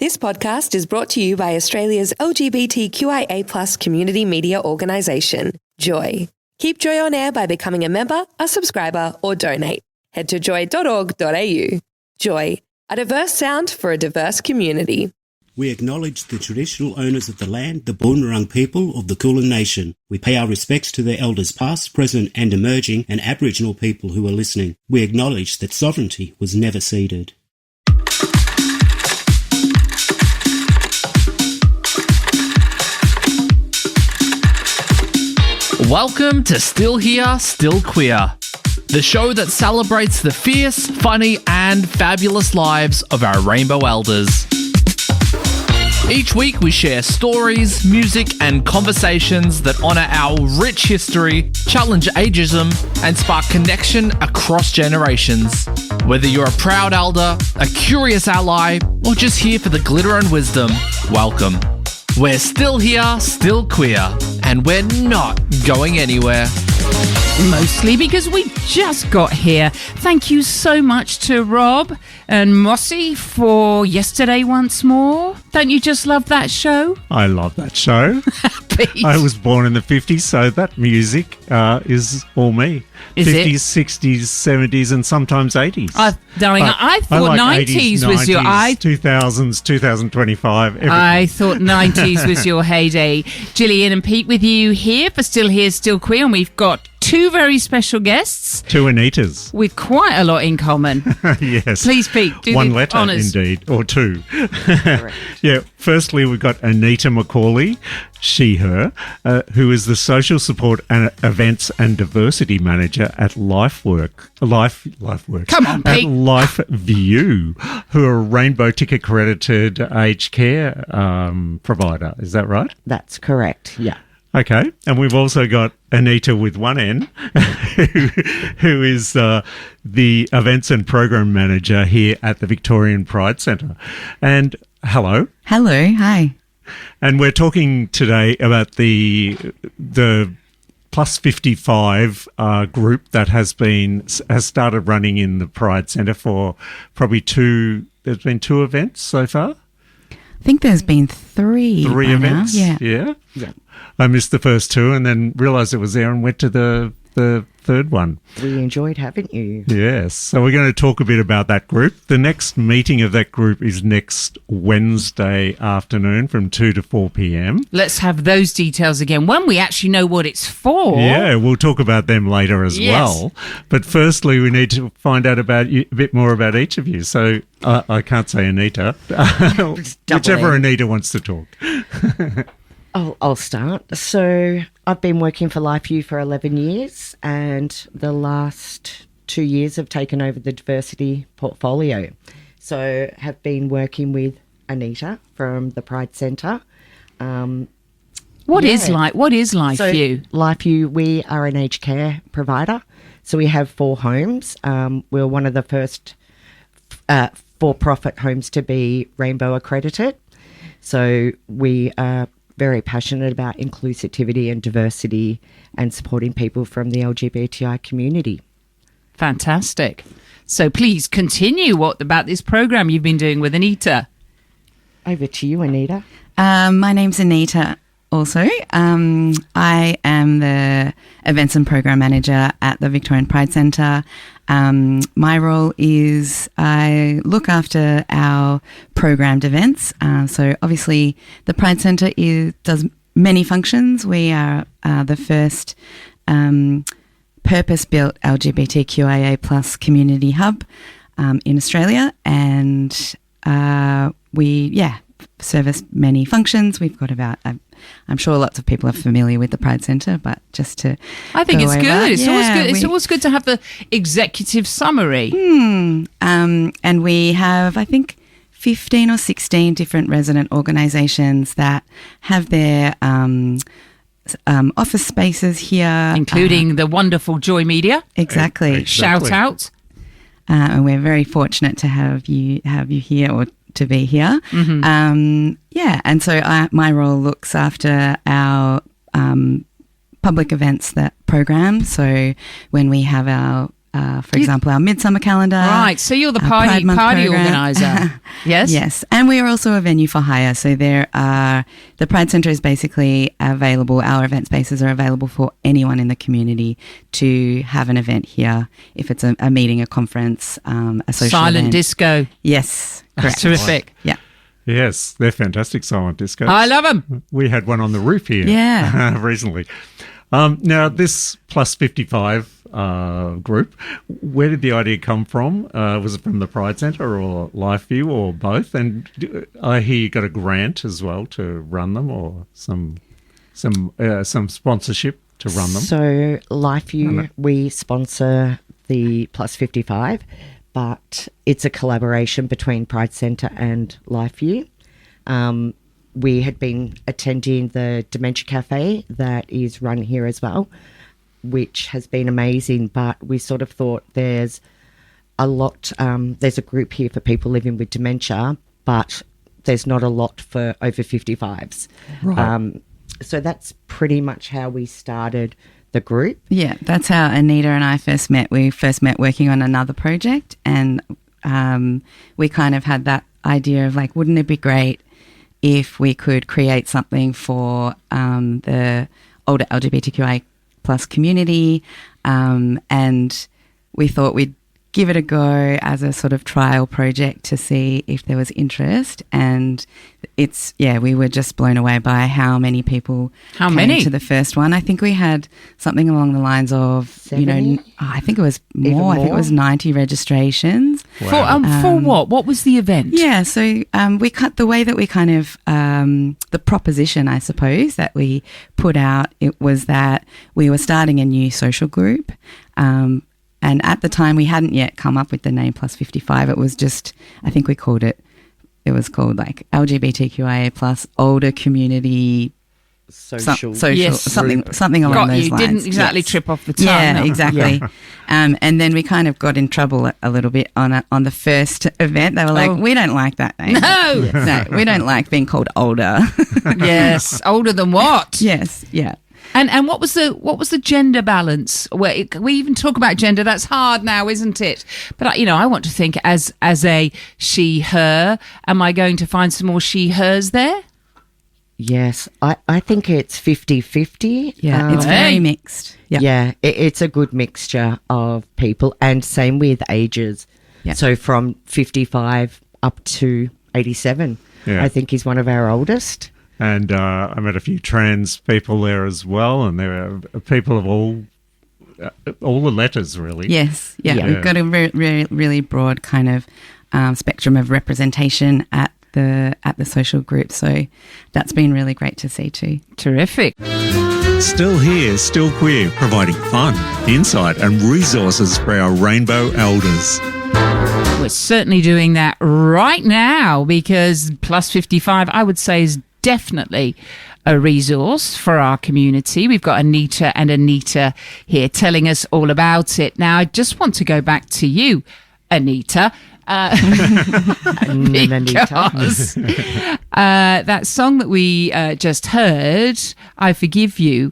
This podcast is brought to you by Australia's LGBTQIA+ community media organisation, Joy. Keep Joy on air by becoming a member, a subscriber, or donate. Head to joy.org.au. Joy, a diverse sound for a diverse community. We acknowledge the traditional owners of the land, the Boonwurrung people of the Kulin Nation. We pay our respects to their elders past, present and emerging, and Aboriginal people who are listening. We acknowledge that sovereignty was never ceded. Welcome to Still Here, Still Queer, the show that celebrates the fierce, funny and fabulous lives of our rainbow elders. Each week we share stories, music and conversations that honour our rich history, challenge ageism and spark connection across generations. Whether you're a proud elder, a curious ally or just here for the glitter and wisdom, welcome. We're still here, still queer, and we're not going anywhere. Mostly because we just got here. Thank you so much to Rob and Mossy for Yesterday Once More. Don't you just love that show? I love that show. Pete. I was born in the 50s, so that music is all me. Is 50s, it? 60s, 70s, and sometimes 80s. Darling, I thought like 90s was your... 2000s, 2025, everything. I thought 90s was your heyday. Gillian and Pete with you here for Still Here, Still Queer, and we've got two very special guests. Two Anitas. With quite a lot in common. Yes. Please, Pete, do one the letter, honours. indeed, or two. Correct. Yeah, firstly, we've got Anita Macauley, she, her, who is the Social Support and Events and Diversity Manager at LifeWork. Come on, At Pete. LifeView, who are a Rainbow Tick accredited aged care provider. Is that right? That's correct, yeah. Okay, and we've also got Anita with one N, who is the Events and Program Manager here at the Victorian Pride Centre. And hello. Hello, hi. And we're talking today about the Plus 55 group that has started running in the Pride Centre for probably there's been two events so far? I think there's been three events? now. Yeah. I missed the first two and then realised it was there and went to the third one. We enjoyed having you. Yes. So we're going to talk a bit about that group. The next meeting of that group is next Wednesday afternoon from 2 to 4 p.m. Let's have those details again when we actually know what it's for. Yeah, we'll talk about them later as well. But firstly, we need to find out about you, a bit more about each of you. So I can't say Anita. Whichever Anita wants to talk. I'll start. So I've been working for LifeView for 11 years and the last 2 years have taken over the diversity portfolio. So have been working with Anita from the Pride Centre. What is LifeView? So LifeView, we are an aged care provider. So we have 4 homes. We're one of the first for-profit homes to be Rainbow accredited. So we are very passionate about inclusivity and diversity and supporting people from the LGBTI community. Fantastic. So please continue about this program you've been doing with Anita. Over to you, Anita. My name's Anita also. I am the Events and Program Manager at the Victorian Pride Centre. My role is I look after our programmed events. So obviously the Pride Centre does many functions. We are the first purpose-built LGBTQIA+ community hub in Australia, and we service many functions. We've got about I'm sure lots of people are familiar with the Pride Centre, but just to I think it's good. It's always good. It's we- always good to have the executive summary. And we have, I think, 15 or 16 different resident organisations that have their office spaces here. Including the wonderful Joy Media. Exactly. Shout out. And we're very fortunate to have you here, or to be here. Mm-hmm. And so my role looks after our public events that program. So when we have our for example, our Midsummer calendar. Right, so you're the our party Pride Month program. organizer. Yes? Yes, and we are also a venue for hire. So the Pride Centre is basically available. Our event spaces are available for anyone in the community to have an event here. If it's a meeting, a conference, a social Silent event. disco. Yes, correct. Terrific. Yeah. Yes, they're fantastic silent discos. I love them. We had one on the roof here recently. Now, this Plus 55 group, where did the idea come from? Was it from the Pride Centre or LifeView or both? And I hear you got a grant as well to run them, or some sponsorship to run them. So LifeView, we sponsor the Plus 55, but it's a collaboration between Pride Centre and LifeView. We had been attending the Dementia Cafe that is run here as well, which has been amazing, but we sort of thought there's a lot, there's a group here for people living with dementia, but there's not a lot for over 55s. Right. So that's pretty much how we started the group. Yeah, that's how Anita and I first met. We first met working on another project, and we kind of had that idea of like, wouldn't it be great if we could create something for the older LGBTQI plus community, and we thought we'd give it a go as a sort of trial project to see if there was interest. And we were just blown away by how many people came to the first one. I think we had something along the lines of 70? I think it was more. I think it was 90 registrations. Wow. For what? What was the event? Yeah, so we cut the way that we kind of the proposition, I suppose, that we put out. It was that we were starting a new social group. And at the time, we hadn't yet come up with the name Plus 55. It was just, I think we called it like LGBTQIA plus older community Social. Yes. something along those lines. Didn't exactly trip off the tongue. Yeah, no. exactly. And then we kind of got in trouble a little bit on the first event. They were like, we don't like that name. No. No, we don't like being called older. Yes. Older than what? Yes, yeah. And what was the gender balance? We even talk about gender. That's hard now, isn't it? But I want to think as a she her. Am I going to find some more she hers there? Yes, I think it's 50-50. Yeah, it's very mixed. Yeah. Yeah, it's a good mixture of people, and same with ages. Yeah. So from 55 up to 87, I think he's one of our oldest. And I met a few trans people there as well, and there are people of all the letters, really. Yes, yeah. Yeah. We've got a really broad kind of spectrum of representation at the social group, so that's been really great to see too. Terrific. Still here, still queer, providing fun, insight and resources for our rainbow elders. We're certainly doing that right now because Plus 55, I would say, is definitely a resource for our community. We've got Anita and Anita here telling us all about it. Now, I just want to go back to you, Anita. Because that song that we just heard, I Forgive You,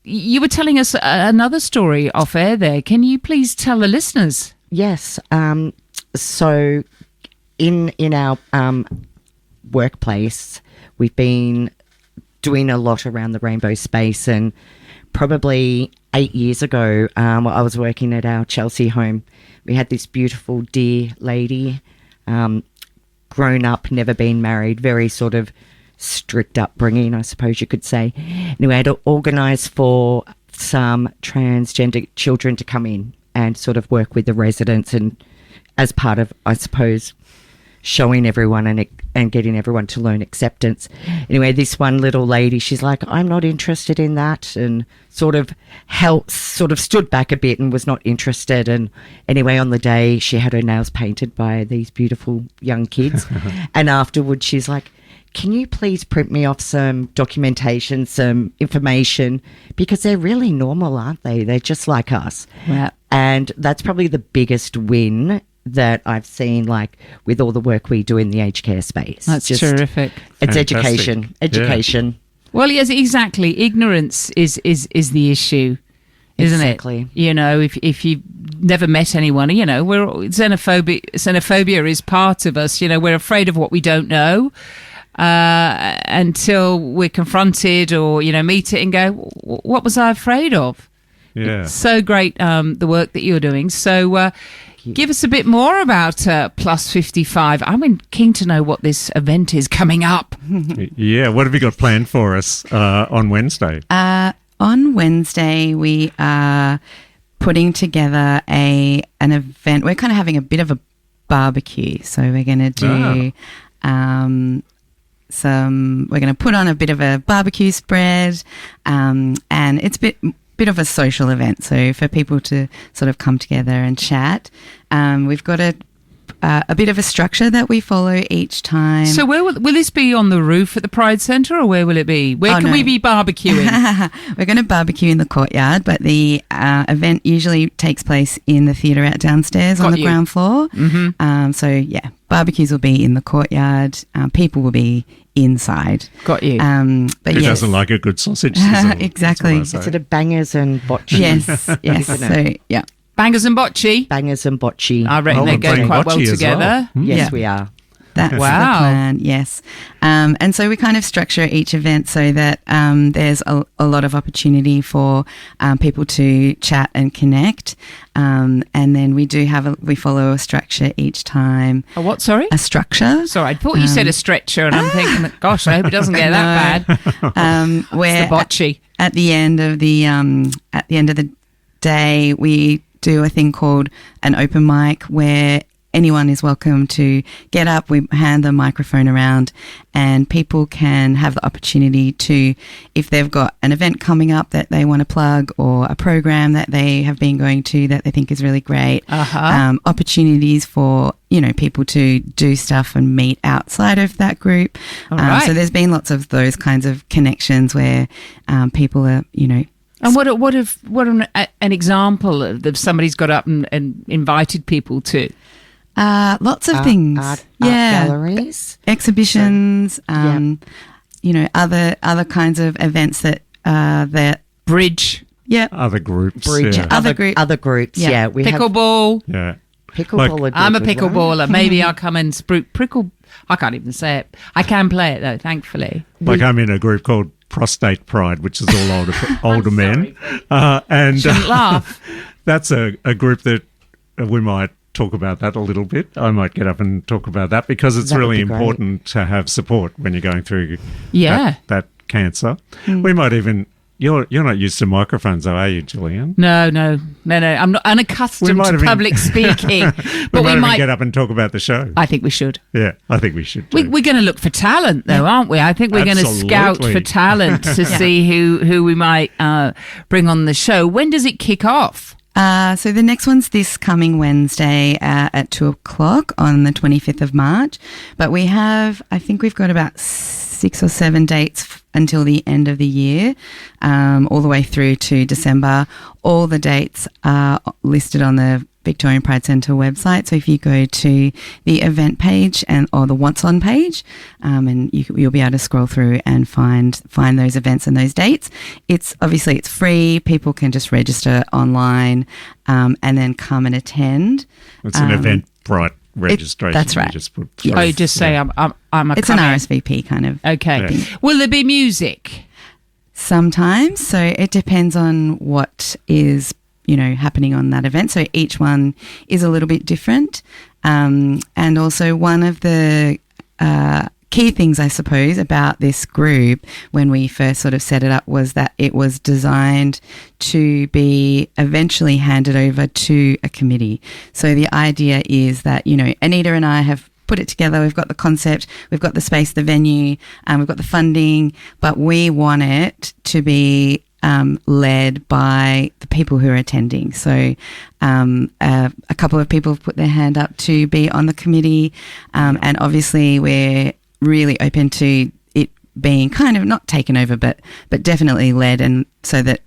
you were telling us another story off air there. Can you please tell the listeners? Yes. So in our workplace, we've been doing a lot around the rainbow space, and probably 8 years ago, I was working at our Chelsea home. We had this beautiful dear lady, grown up, never been married, very sort of strict upbringing, I suppose you could say. Anyway, I had to organise for some transgender children to come in and sort of work with the residents, and as part of, I suppose, showing everyone and getting everyone to learn acceptance. Anyway, this one little lady, she's like, I'm not interested in that, and sort of stood back a bit and was not interested. And anyway, on the day, she had her nails painted by these beautiful young kids. And afterwards, she's like, can you please print me off some documentation, some information, because they're really normal, aren't they? They're just like us. Wow. And that's probably the biggest win that I've seen, like, with all the work we do in the aged care space. That's just terrific. It's Fantastic. education. Well, yes, exactly. Ignorance is the issue. isn't Exactly. it? You know, if you've never met anyone, you know, xenophobia is part of us. You know, we're afraid of what we don't know until we're confronted or, you know, meet it and go, what was I afraid of? Yeah. It's so great, the work that you're doing. So give us a bit more about Plus 55. I'm keen to know what this event is coming up. Yeah. What have you got planned for us on Wednesday? On Wednesday, we are putting together an event. We're kind of having a bit of a barbecue. So we're going to do we're going to put on a bit of a barbecue spread, and it's a bit of a social event. So for people to sort of come together and chat. We've got a bit of a structure that we follow each time. So where will this be, on the roof at the Pride Centre, or where will it be? Where can we be barbecuing? We're going to barbecue in the courtyard, but the event usually takes place in the theatre out downstairs on the ground floor. Mm-hmm. So yeah, barbecues will be in the courtyard. People will be inside. Got you. But Who doesn't like a good sausage sizzle? Exactly. Is it a bangers and bocce? Yes. So yeah. Bangers and bocce. Bangers and bocce. I reckon they go quite well together. Yes, we are. That's the plan, yes. And so we kind of structure each event so that there's a lot of opportunity for people to chat and connect. And then we follow a structure each time. A what, sorry? A structure. Sorry, I thought you said a stretcher, and I'm thinking, gosh, I hope it doesn't get that bad. Where it's the bocce. At the end of the day, we do a thing called an open mic, where anyone is welcome to get up. We hand the microphone around and people can have the opportunity to, if they've got an event coming up that they want to plug, or a program that they have been going to that they think is really great, opportunities for, you know, people to do stuff and meet outside of that group. Right. So there's been lots of those kinds of connections where people are, you know. And what an example of somebody's got up and invited people to? Lots of things. Art galleries, exhibitions, you know, other kinds of events that Bridge. Yeah. Other groups. Bridge. Yeah. Other groups. Yeah. We Pickleball. Yeah. Pickleball. I'm a pickleballer. Maybe I'll come and prickle. I can't even say it. I can play it though, thankfully. Like I'm in a group called Prostate Pride, which is all older men. And Shouldn't laugh. That's a group that we might talk about that a little bit. I might get up and talk about that because it's really important to have support when you're going through that cancer. We might even... You're not used to microphones, though, are you, Gillian? No. I'm not unaccustomed to public speaking. But we might get up and talk about the show. I think we should. Yeah, I think we should. We're going to look for talent, though, aren't we? I think we're going to scout for talent to see who we might bring on the show. When does it kick off? So the next one's this coming Wednesday at 2:00 on the 25th of March. But I think we've got about 6 or 7 dates until the end of the year, all the way through to December. All the dates are listed on the Victorian Pride Centre website. So if you go to the event page or the What's On page, and you'll be able to scroll through and find those events and those dates. It's free. People can just register online and then come and attend. It's an Eventbrite registration. That's right. You just put Yes. Oh, you just say I'm a. It's an RSVP kind of. Okay. Yeah. Will there be music? Sometimes. So it depends on what is, you know, happening on that event. So each one is a little bit different. And also one of the key things, I suppose, about this group when we first sort of set it up was that it was designed to be eventually handed over to a committee. So the idea is that, you know, Anita and I have put it together. We've got the concept, we've got the space, the venue, we've got the funding, but we want it to be led by the people who are attending. So a couple of people have put their hand up to be on the committee, and obviously we're really open to it being kind of not taken over, but definitely led, and so that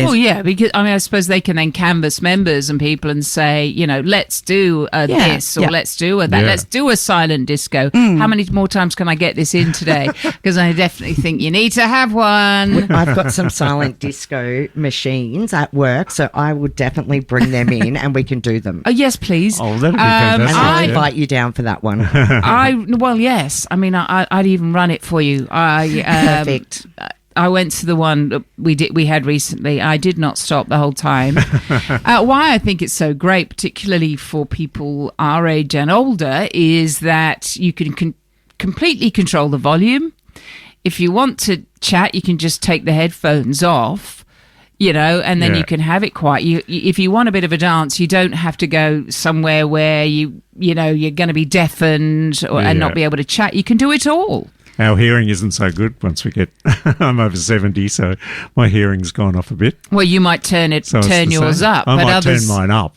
Well, yeah, because I suppose they can then canvass members and people and say, let's do this or let's do that. Let's do a silent disco. How many more times can I get this in today? Because I definitely think you need to have one. I've got some silent disco machines at work, so I would definitely bring them in and we can do them. Oh, yes, please. Oh, that'd be fantastic. And I'll invite you down for that one. Yes. I mean, I'd even run it for you. Perfect. I went to the one that we had recently. I did not stop the whole time. Why I think it's so great, particularly for people our age and older, is that you can completely control the volume. If you want to chat, you can just take the headphones off, and then you can have it quiet. If you want a bit of a dance, you don't have to go somewhere where you're going to be deafened and not be able to chat. You can do it all. Our hearing isn't so good once we get... I'm over 70, so my hearing's gone off a bit. Well, you might turn yours up. I but might turn mine up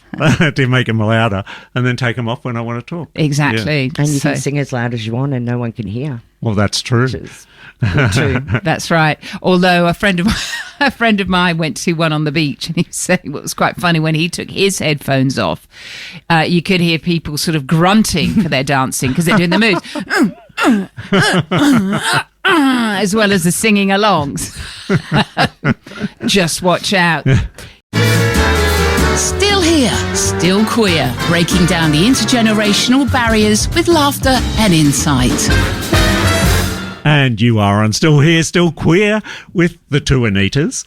to make them louder and then take them off when I want to talk. Exactly. Yeah. And you can sing as loud as you want and no one can hear. Well, that's true. Which is good too. That's right. Although a friend of mine went to one on the beach, and he said it was quite funny when he took his headphones off. You could hear people sort of grunting for their dancing because they're doing the moves. As well as the singing alongs. Just watch out. Still here, still queer, breaking down the intergenerational barriers with laughter and insight. And you are on Still Here, Still Queer with the two Anitas.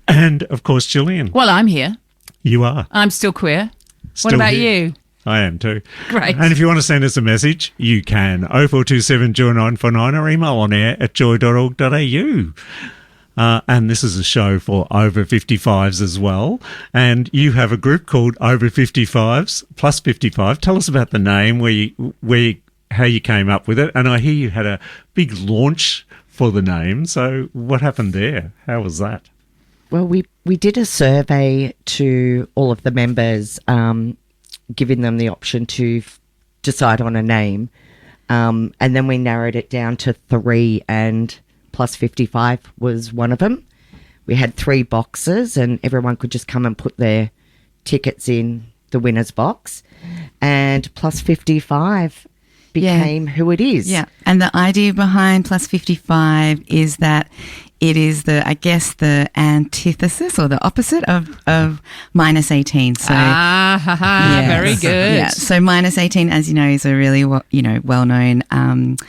And, of course, Gillian. Well, I'm here. You are. I'm still queer. Still what about here. you? I am too. Great. And if you want to send us a message, you can 0427 Joy 949 or email on air at joy.org.au. And this is a show for over 55s as well. And you have a group called Over 55s Plus 55. Tell us about the name, how you came up with it. And I hear you had a big launch for the name. So what happened there? How was that? Well, we did a survey to all of the members, giving them the option to decide on a name. And then we narrowed it down to 3, and Plus 55 was one of them. We had 3 boxes and everyone could just come and put their tickets in the winner's box. And Plus 55 became who it is. Yeah. And the idea behind Plus 55 is that it is the antithesis or the opposite of minus 18. So, very good. Yeah. So minus 18, as you know, is a really well-known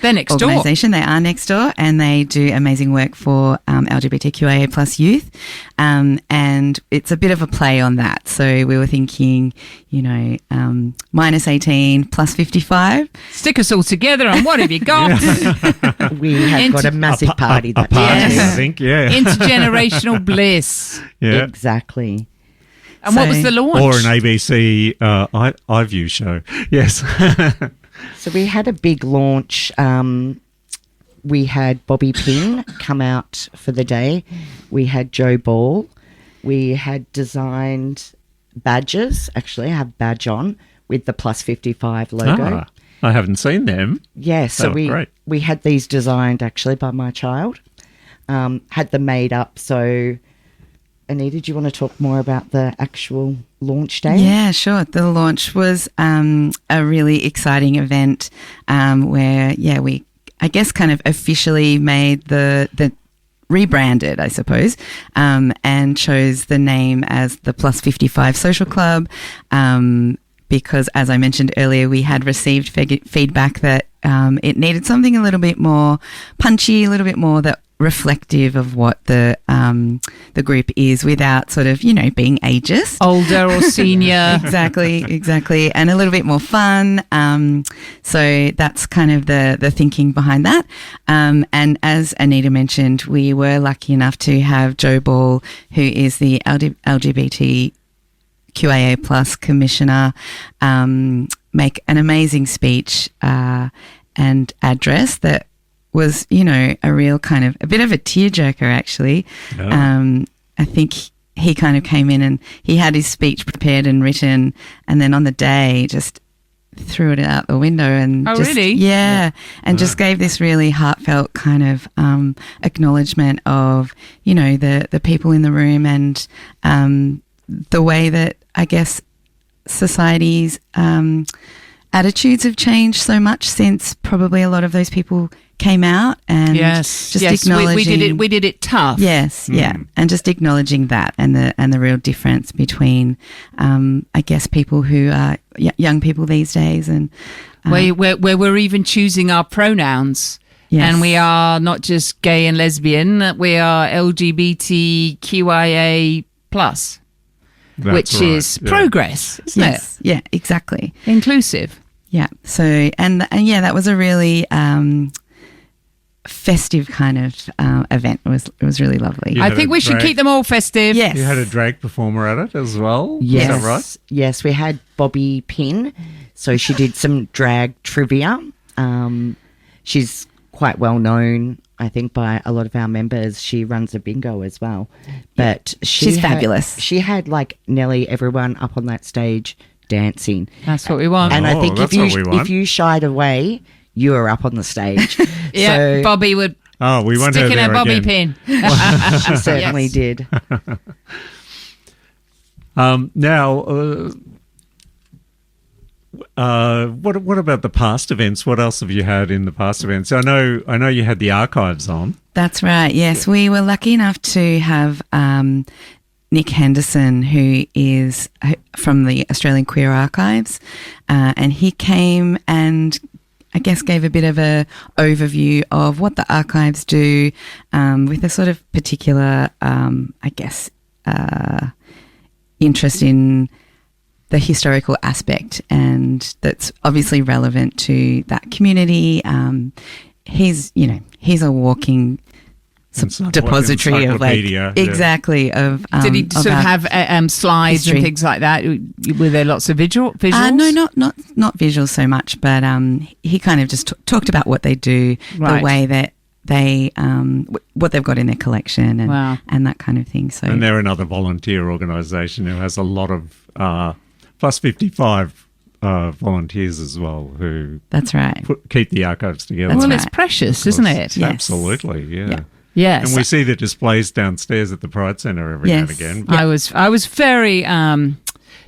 They're next organisation. They are next door, and they do amazing work for LGBTQIA plus youth. And it's a bit of a play on that. So we were thinking, minus 18 plus 55. Stick us all together, and what have you got? We have got a massive party that day. I think, yeah. Intergenerational bliss. Yeah. Exactly. And what was the launch? Or an ABC iView show. Yes. So we had a big launch. We had Bobby Pin come out for the day. We had Joe Ball. We had designed badges. Actually, I have badge on with the Plus 55 logo. I haven't seen them. Yeah, so great. we had these designed actually by my child. Had them made up. So, Anita, do you want to talk more about the actual launch day? Yeah, sure. The launch was a really exciting event where, we, I guess, kind of officially made the rebranded, I suppose, and chose the name as the Plus 55 Social Club because, as I mentioned earlier, we had received feedback that it needed something a little bit more punchy, a little bit more that reflective of what the group is without sort of, being ageist. Older or senior. Exactly. And a little bit more fun. So that's kind of the thinking behind that. And as Anita mentioned, we were lucky enough to have Joe Ball, who is the LGBTQIA plus commissioner, make an amazing speech and address that was, a real kind of a bit of a tearjerker, actually. Oh. I think he kind of came in and he had his speech prepared and written, and then on the day, just threw it out the window and really? And just gave this really heartfelt kind of acknowledgement of, you know, the people in the room and the way that I guess society's attitudes have changed so much since probably a lot of those people came out, and just acknowledging we did it tough. Yes, and just acknowledging that and the real difference between I guess people who are young people these days, and where we're even choosing our pronouns. Yes. And we are not just gay and lesbian, we are LGBTQIA plus, which is progress, isn't it? Yeah, exactly. Inclusive. Yeah. So and that was a really festive kind of event. It was really lovely. I think we should keep them all festive. Yes. You had a drag performer at it as well? Yes. Is that right? Yes, we had Bobby Pinn. So she did some drag trivia. She's quite well known, I think, by a lot of our members. She runs a bingo as well. But she's fabulous. She had like nearly everyone up on that stage dancing. That's what we want. And I think that's if you shied away, you were up on the stage. Yeah, So Bobby would We went stick in there a bobby again. pin. she certainly did. What about the past events? What else have you had in the past events? I know you had the archives on. That's right. Yes, we were lucky enough to have Nick Henderson, who is from the Australian Queer Archives, and he came and I guess gave a bit of a overview of what the archives do, with a sort of particular, interest in the historical aspect, and that's obviously relevant to that community. He's a walking depository of exactly of. Did he sort of have slides history and things like that? Were there lots of visuals? No, not visuals so much, but he kind of just talked about what they do, Right. the way that they what they've got in their collection, and and that kind of thing. So, and they're another volunteer organisation who has a lot of plus 55 volunteers as well who that's right. Keep the archives together. Well, right. it's precious, isn't it? Yes. Absolutely, yeah. Yes. And we see the displays downstairs at the Pride Centre every now and again. I was very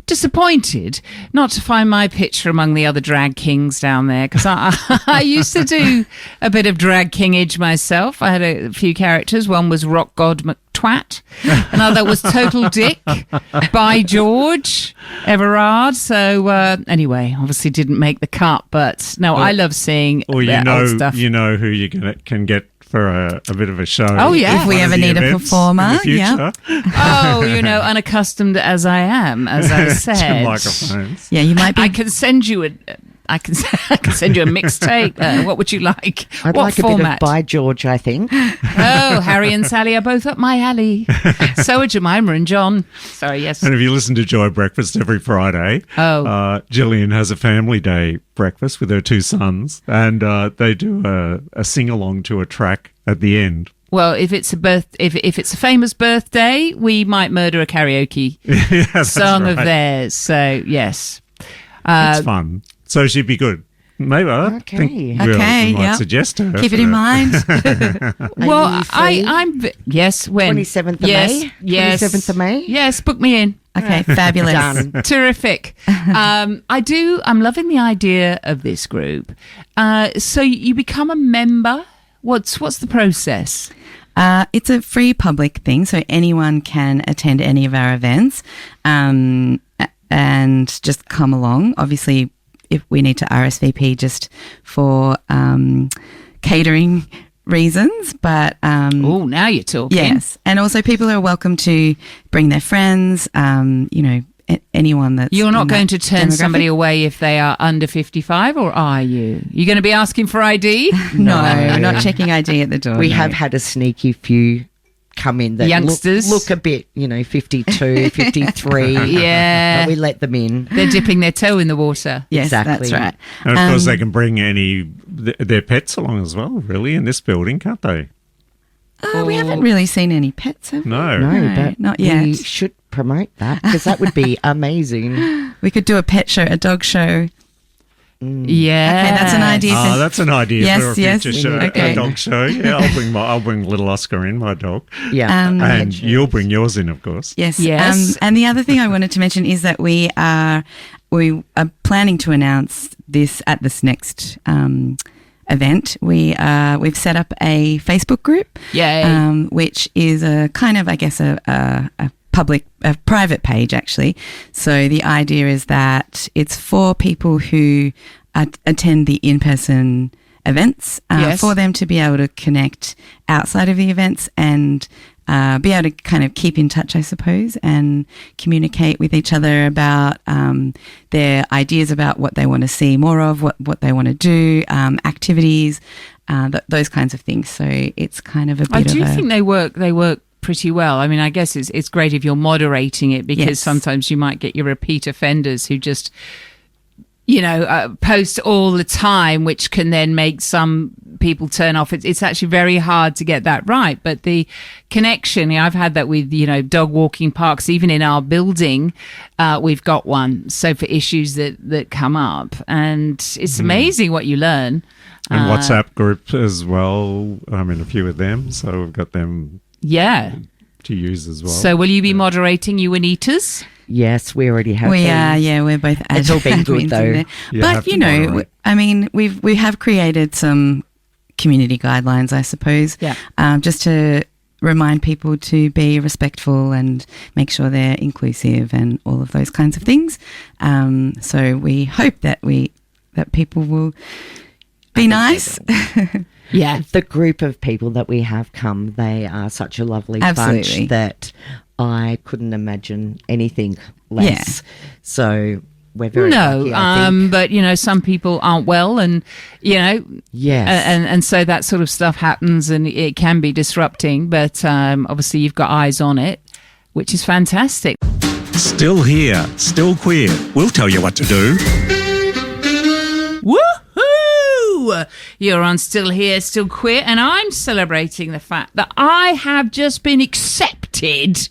disappointed not to find my picture among the other drag kings down there, because I used to do a bit of drag kingage myself. I had a few characters. One was Rock God McTwat, another was Total Dick by George Everard. So anyway, obviously didn't make the cut, but no, I love seeing old stuff. You know who you can get for a bit of a show. Oh, yeah. If we ever need a performer, yeah. Oh, unaccustomed as I am, as I said. To microphones. Yeah, you might be. I can send you a mixtape. What would you like? I'd what like format? a bit of By George, I think. Oh, Harry and Sally are both up my alley. So are Jemima and John. Sorry, yes. And if you listen to Joy Breakfast every Friday, Gillian has a family day breakfast with her two sons, and they do a sing-along to a track at the end. Well, if it's a famous birthday, we might murder a karaoke song of theirs. So yes, it's fun. So she'd be good. Maybe I think we might suggest her. Keep it in mind. Well, I'm yes. When 27th of yes, May. Yes, 27th of May. Yes, book me in. Okay, fabulous. Done. Terrific. I'm loving the idea of this group. So you become a member. What's the process? It's a free public thing, so anyone can attend any of our events, and just come along. Obviously, if we need to RSVP just for catering reasons, but oh, now you're talking. Yes, and also people are welcome to bring their friends. Anyone that's you're not going to turn somebody demographic. away if they are under 55, or are you? You're going to be asking for ID? No, I'm not checking ID at the door. We have had a sneaky few come in that youngsters look a bit, 52, 53. Yeah. But we let them in. They're dipping their toe in the water. Yes, Exactly. that's right. And of course, they can bring their pets along as well, really, in this building, can't they? We haven't really seen any pets, have we? No. No, but not yet. we should promote that, because that would be amazing. We could do a pet show, a dog show. Yeah. Okay, that's an idea. Oh, that's an idea Yes, for a yes. future show, Okay. a dog show. Yeah, I'll bring little Oscar in, my dog. Yeah. And you'll bring yours in, of course. Yes. Yes. And the other thing I wanted to mention is that we are planning to announce this at this next event. We've set up a Facebook group, which is a kind of, I guess, a private page actually. So the idea is that it's for people who attend the in-person events, for them to be able to connect outside of the events and be able to kind of keep in touch, I suppose, and communicate with each other about their ideas about what they want to see more of, what they want to do, activities, those kinds of things. So it's kind of a bit I do think they work pretty well. I mean, I guess it's great if you're moderating it, because sometimes you might get your repeat offenders who just, post all the time, which can then make some people turn off. It's actually very hard to get that right. But the connection, I've had that with, dog walking parks, even in our building, we've got one. So for issues that come up, and it's amazing what you learn. And WhatsApp group as well. I'm in a few of them, so we've got them to use as well. So will you be moderating, you Annitas? Yes, we already have. We are, we're both. It's all been good though. But we have created some community guidelines, I suppose. Yeah. Just to remind people to be respectful and make sure they're inclusive and all of those kinds of things. So we hope that people will be nice. Yeah. The group of people that we have come, they are such a lovely bunch that I couldn't imagine anything less. Yeah. So we're very lucky, I think. But some people aren't well, and and so that sort of stuff happens, and it can be disrupting. But obviously, you've got eyes on it, which is fantastic. Still here, still queer. We'll tell you what to do. Woohoo! You're on Still Here, Still Queer, and I'm celebrating the fact that I have just been accepted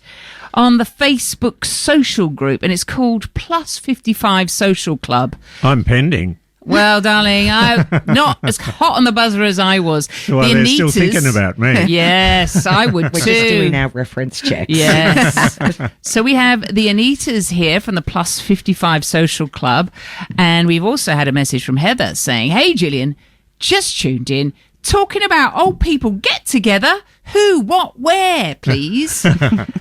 on the Facebook social group, and it's called Plus 55 Social Club. I'm pending. Well, darling, I'm not as hot on the buzzer as I was. Well, they're still thinking about me. Yes, I would too. We're just doing our reference checks. Yes. So we have the Anitas here from the Plus 55 Social Club, and we've also had a message from Heather saying, "Hey, Gillian, just tuned in, talking about old people get together. Who, what, where, please?"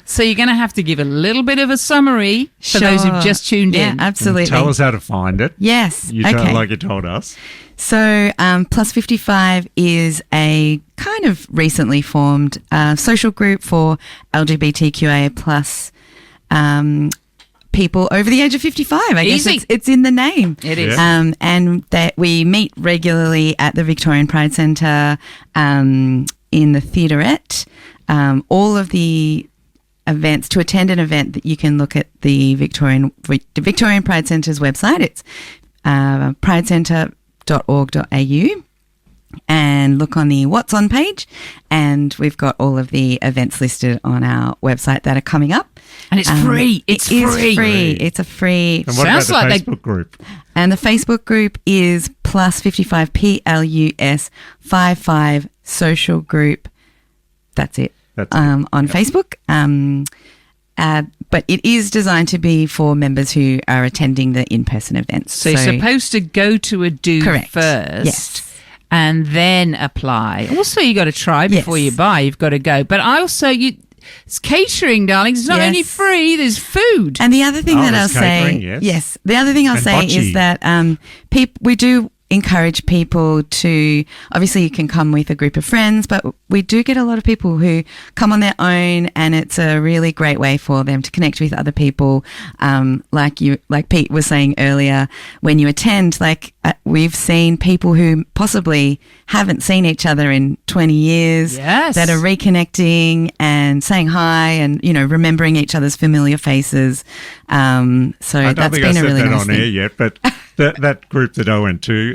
So you're going to have to give a little bit of a summary for those who've just tuned in. Absolutely. Tell us how to find it. Yes. Like you told us. So Plus 55 is a kind of recently formed social group for LGBTQIA plus people over the age of 55. I guess it's in the name. It is. And that we meet regularly at the Victorian Pride Centre in the theaterette. All of the events, to attend an event, that you can look at the Victorian Pride Centre's website. It's pridecentre.org.au, and look on the What's On page, and we've got all of the events listed on our website that are coming up. And it's free. It's free. It's a free. And what about the Facebook group? And the Facebook group is Plus 55 PLUS 55 social group. That's it. On Facebook. But it is designed to be for members who are attending the in-person events. So you're supposed to go to a do first. Yes. And then apply. Also, you got to try before you buy. You've got to go. But also, it's catering, darling. It's not only free. There's food. And the other thing that I'll say, the other thing I'll say is that we do encourage people to, obviously you can come with a group of friends, but we do get a lot of people who come on their own, and it's a really great way for them to connect with other people. Like Pete was saying earlier, when you attend, we've seen people who possibly haven't seen each other in 20 years that are reconnecting and saying hi and, remembering each other's familiar faces. So that's been a really nice thing. I don't think I said that on air yet, but that group that I went to,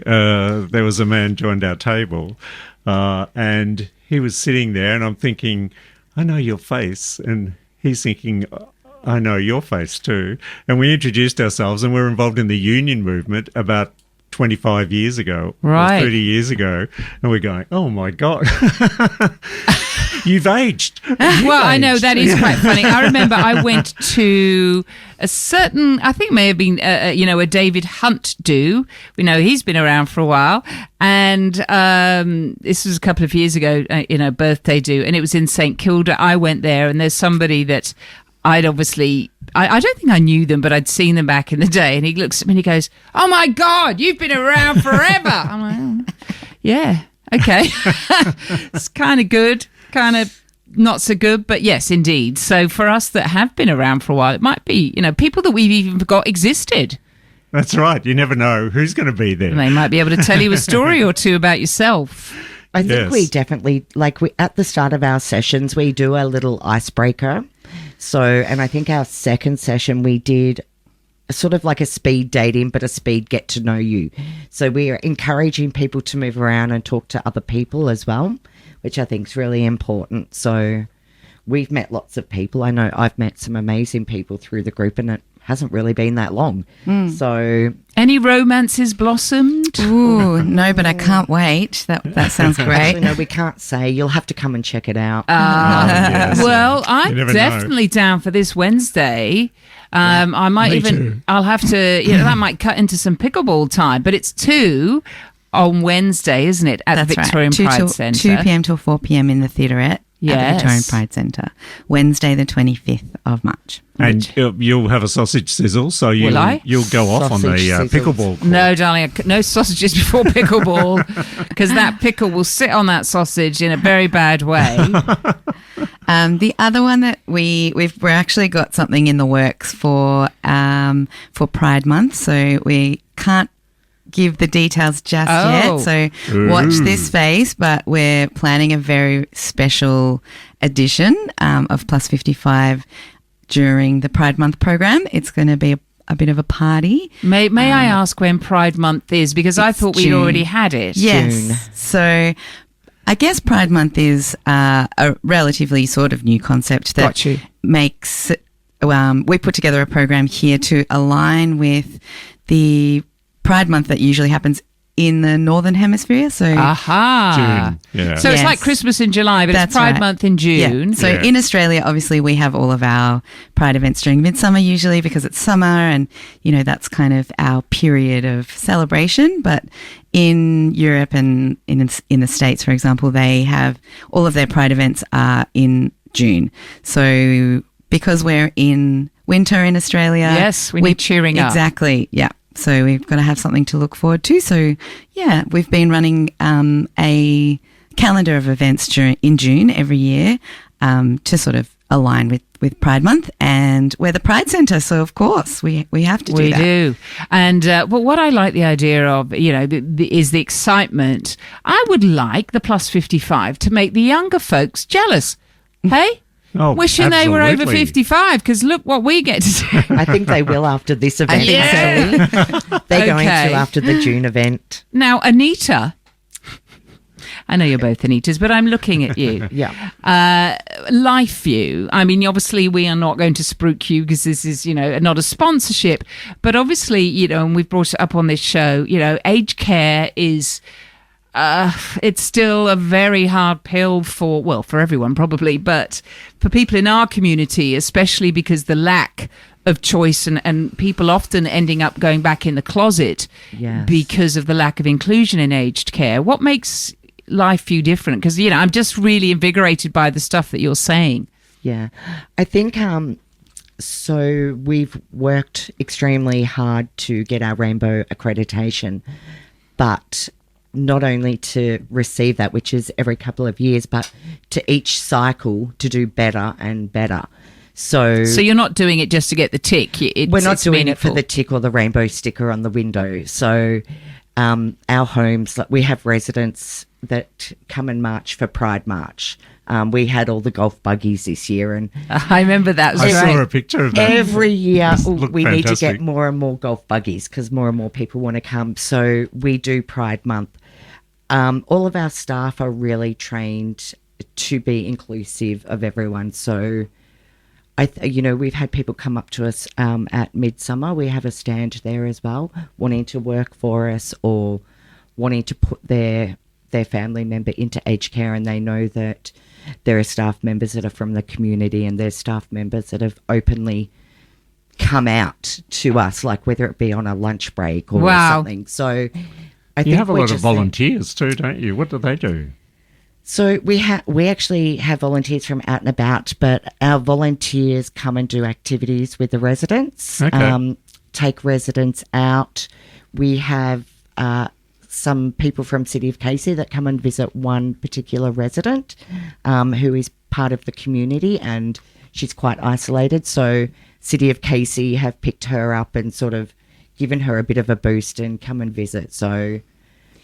there was a man joined our table, and he was sitting there, and I'm thinking, I know your face, and he's thinking, I know your face too. And we introduced ourselves, and we're involved in the union movement about 25 years ago, Right. or 30 years ago, and we're going, oh my God, you've aged. Well, I know that is quite funny. I remember I went to a certain, I think it may have been, a David Hunt do. We know he's been around for a while. And this was a couple of years ago, birthday do. And it was in St Kilda. I went there and there's somebody that I'd obviously, I don't think I knew them, but I'd seen them back in the day. And he looks at me and he goes, oh my God, you've been around forever. I'm like, oh, yeah, okay. It's kind of good, kind of not so good, but yes, indeed. So for us that have been around for a while, it might be, people that we've even forgot existed. That's right. You never know who's going to be there. And they might be able to tell you a story or two about yourself. I think Yes. we definitely, at the start of our sessions, we do a little icebreaker. So, and I think our second session we did sort of like a speed dating, but a speed get to know you. So we are encouraging people to move around and talk to other people as well, which I think is really important. So we've met lots of people. I know I've met some amazing people through the group, and it hasn't really been that long. So Any romances blossomed? Ooh, no, but I can't wait. That sounds actually, great. no, we can't say. You'll have to come and check it out. Yes. Well, You I'm never know. definitely down for this Wednesday. I might Me even, too. I'll have to, that might cut into some pickleball time, but it's 2 on Wednesday, isn't it, at the That's Victorian right. Pride 2 Centre? p.m. till 4 p.m. in the theaterette at Yes. the Victorian Pride Centre. Wednesday, the 25th of March. And you'll have a sausage sizzle, so Will I? you'll go off on the Sausage sizzles. pickleball court. No, darling, no sausages before pickleball, because that pickle will sit on that sausage in a very bad way. The other one that we've actually got something in the works for Pride Month, so we can't give the details just Oh. yet. So watch this space, but we're planning a very special edition of Plus 55 during the Pride Month program. It's going to be a bit of a party. May I ask when Pride Month is? Because I thought we'd June. already had it. Yes. June. So I guess Pride Month is a relatively sort of new concept that Got you. makes we put together a program here to align with the Pride Month that usually happens in the Northern Hemisphere. So Aha. June. Yeah. So it's Yes. like Christmas in July, but That's it's Pride right. Month in June. Yeah. So Yeah. in Australia, obviously, we have all of our Pride events during midsummer usually because it's summer and, that's kind of our period of celebration. But in Europe and in the States, for example, they have all of their Pride events are in June. So because we're in winter in Australia. Yes, we need cheering up. Exactly, yeah. So we've got to have something to look forward to. So, yeah, we've been running a calendar of events in June every year to sort of align with Pride Month, and we're the Pride Centre, so of course we have to do We that. do. And but what I like the idea of, is the excitement. I would like the Plus 55 to make the younger folks jealous. Hey? Oh, Wishing they were over absolutely. 55, because look what we get to do. I think they will after this event. think Sally. They're going Okay. to after the June event. Now, Anita, I know you're both Anitas, but I'm looking at you. Yeah. Life View. I mean, obviously, we are not going to spruik you because this is, not a sponsorship. But obviously, and we've brought it up on this show, aged care is. It's still a very hard pill for everyone probably, but for people in our community, especially because the lack of choice and people often ending up going back in the closet Yes. because of the lack of inclusion in aged care. What makes Life View different? Because, I'm just really invigorated by the stuff that you're saying. Yeah. I think so we've worked extremely hard to get our rainbow accreditation, but not only to receive that, which is every couple of years, but to each cycle to do better and better. So you're not doing it just to get the tick. we're not it's doing meaningful. it for the tick or the rainbow sticker on the window. So our homes, we have residents that come and march for Pride March. We had all the golf buggies this year, and I remember that. Was I great. saw a picture of that. every year Looked we need to get fantastic. more and more golf buggies because more and more people want to come. So we do Pride Month. All of our staff are really trained to be inclusive of everyone. So we've had people come up to us at Midsummer. We have a stand there as well, wanting to work for us or wanting to put their family member into aged care, and they know that there are staff members that are from the community and there's staff members that have openly come out to us, like whether it be on a lunch break or something. So I think you have a lot of volunteers too, don't you? What do they do? So we actually have volunteers from out and about, but our volunteers come and do activities with the residents, take residents out. We have some people from City of Casey that come and visit one particular resident who is part of the community, and she's quite isolated. So City of Casey have picked her up and sort of given her a bit of a boost and come and visit. So,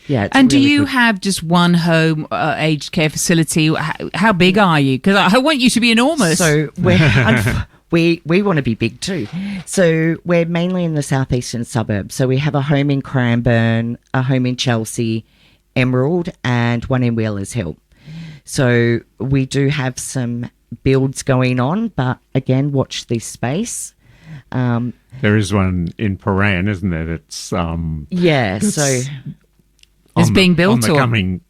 yeah. And really do you good. have just one home aged care facility? How big are you? Because I want you to be enormous. So we want to be big too. So we're mainly in the southeastern suburbs. So we have a home in Cranbourne, a home in Chelsea, Emerald, and one in Wheelers Hill. So we do have some builds going on, but again, watch this space. There is one in Paran, isn't there? It's so it's being built or coming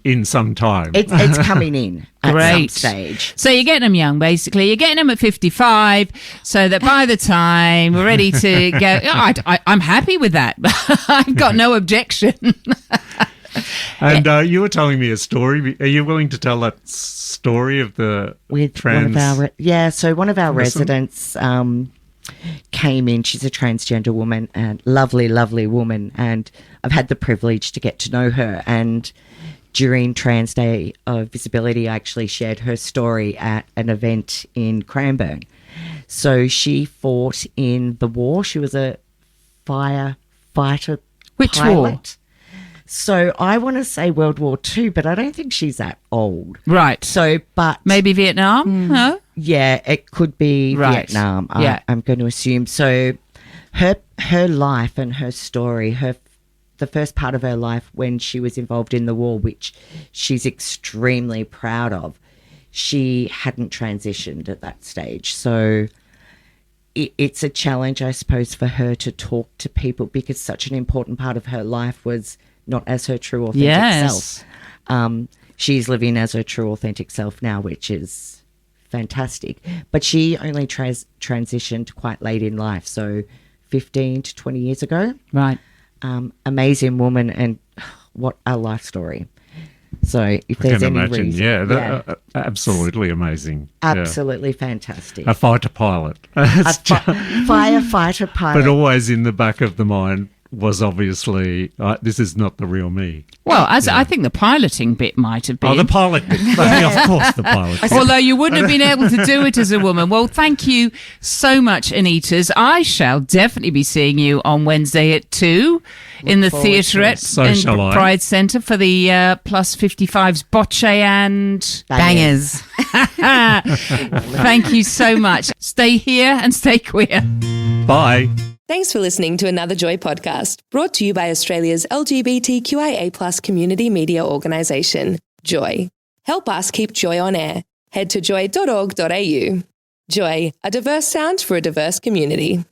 in some time. it's coming in at Great. some stage. So you're getting them young, basically. You're getting them at 55, so that by the time we're ready to go, I'm happy with that. I've got no objection. And you were telling me a story. Are you willing to tell that story of the trans? So one of our residents came in. She's a transgender woman, and lovely, lovely woman. And I've had the privilege to get to know her. And during Trans Day of Visibility, I actually shared her story at an event in Cranbourne. So she fought in the war. She was a firefighter. Which pilot. war? So I want to say World War II, but I don't think she's that old. Right. So, but maybe Vietnam? No? Yeah, it could be Right. Vietnam. Yeah. I'm going to assume. So her life and her story, the first part of her life when she was involved in the war, which she's extremely proud of, she hadn't transitioned at that stage. So it's a challenge, I suppose, for her to talk to people, because such an important part of her life was not as her true authentic self. She's living as her true authentic self now, which is fantastic. But she only transitioned quite late in life, so 15 to 20 years ago. Right. Amazing woman, and what a life story. So if there's any reason. Absolutely amazing. Absolutely fantastic. A fighter pilot. Firefighter pilot. But always in the back of the mind was obviously, this is not the real me. Well, I think the piloting bit might have been. Oh, the pilot bit. Of course, the pilot bit. Although you wouldn't have been able to do it as a woman. Well, thank you so much, Anita's. I shall definitely be seeing you on Wednesday at 2 in the theatre at Pride Centre for the plus 55s Bocce and Bangers. Thank you so much. Stay here and stay queer. Bye. Thanks for listening to another Joy podcast, brought to you by Australia's LGBTQIA+ community media organisation, Joy. Help us keep Joy on air. Head to joy.org.au. Joy, a diverse sound for a diverse community.